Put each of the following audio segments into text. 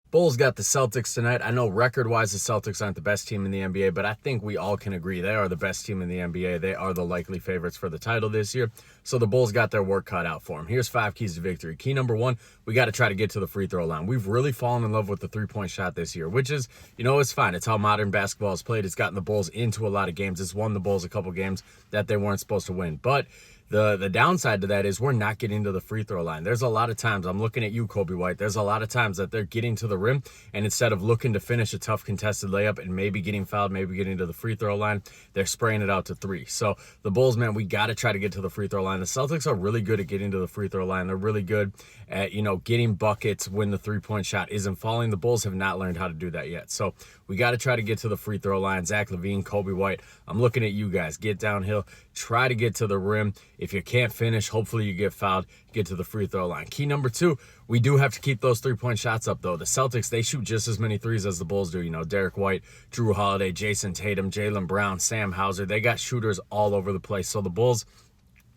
Bulls got the Celtics tonight. I know record-wise the Celtics aren't the best team in the NBA, but I think we all can agree they are the best team in the NBA. They are the likely favorites for the title this year. So the Bulls got their work cut out for them. Here's 5 keys to victory. Key number 1, we got to try to get to the free throw line. We've really fallen in love with the three-point shot this year, which is, it's fine. It's how modern basketball is played. It's gotten the Bulls into a lot of games. It's won the Bulls a couple games that they weren't supposed to win. But the downside to that is we're not getting to the free throw line. There's a lot of times, I'm looking at you, Kobe White, there's a lot of times that they're getting to the rim, and instead of looking to finish a tough contested layup and maybe getting fouled, maybe getting to the free throw line, they're spraying it out to 3. So the Bulls, man, we got to try to get to the free throw line. The Celtics are really good at getting to the free throw line. They're really good at, getting buckets when the three-point shot isn't falling. The Bulls have not learned how to do that yet. So we got to try to get to the free throw line. Zach LaVine, Kobe White, I'm looking at you guys. Get downhill. Try to get to the rim. If you can't finish, hopefully you get fouled, get to the free throw line. Key number 2, we do have to keep those three-point shots up, though. The Celtics, they shoot just as many threes as the Bulls do. Derek White, Drew Holiday, Jason Tatum, Jaylen Brown, Sam Hauser. They got shooters all over the place. So the Bulls,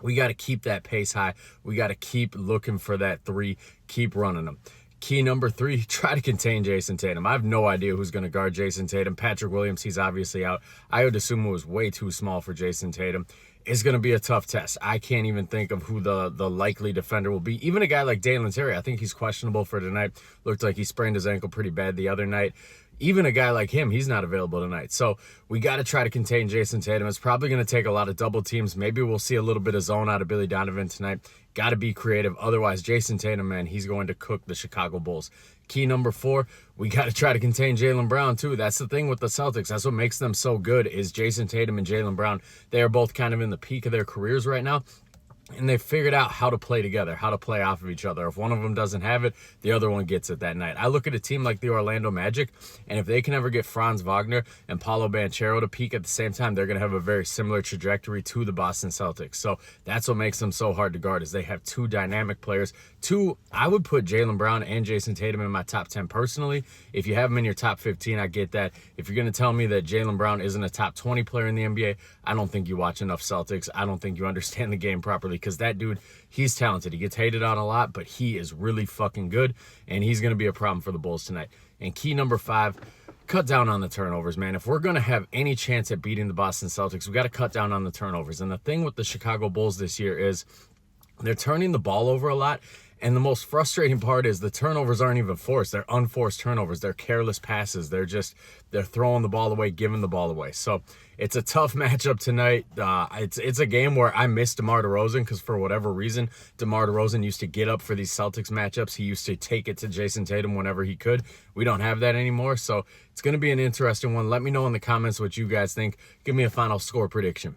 we got to keep that pace high. We got to keep looking for that 3, keep running them. Key number 3, try to contain Jason Tatum. I have no idea who's going to guard Jason Tatum. Patrick Williams, he's obviously out. Ayo Dosunmu was way too small for Jason Tatum. It's going to be a tough test. I can't even think of who the likely defender will be. Even a guy like Dalen Terry, I think he's questionable for tonight. Looked like he sprained his ankle pretty bad the other night. Even a guy like him, he's not available tonight. So we got to try to contain Jason Tatum. It's probably going to take a lot of double teams. Maybe we'll see a little bit of zone out of Billy Donovan tonight. Got to be creative. Otherwise, Jason Tatum, man, he's going to cook the Chicago Bulls. Key number 4, we got to try to contain Jaylen Brown, too. That's the thing with the Celtics. That's what makes them so good is Jason Tatum and Jaylen Brown. They are both kind of in the peak of their careers right now. And they figured out how to play together, how to play off of each other. If one of them doesn't have it, the other one gets it that night. I look at a team like the Orlando Magic, and if they can ever get Franz Wagner and Paolo Banchero to peak at the same time, they're going to have a very similar trajectory to the Boston Celtics. So that's what makes them so hard to guard is they have 2 dynamic players. 2, I would put Jaylen Brown and Jason Tatum in my top 10 personally. If you have them in your top 15, I get that. If you're going to tell me that Jaylen Brown isn't a top 20 player in the NBA, I don't think you watch enough Celtics. I don't think you understand the game properly because that dude, he's talented. He gets hated on a lot, but he is really fucking good, and he's going to be a problem for the Bulls tonight. And key number 5, cut down on the turnovers, man. If we're going to have any chance at beating the Boston Celtics, we got to cut down on the turnovers. And the thing with the Chicago Bulls this year is they're turning the ball over a lot. And the most frustrating part is the turnovers aren't even forced. They're unforced turnovers. They're careless passes. They're throwing the ball away, giving the ball away. So it's a tough matchup tonight. It's a game where I miss DeMar DeRozan because for whatever reason, DeMar DeRozan used to get up for these Celtics matchups. He used to take it to Jason Tatum whenever he could. We don't have that anymore. So it's going to be an interesting one. Let me know in the comments what you guys think. Give me a final score prediction.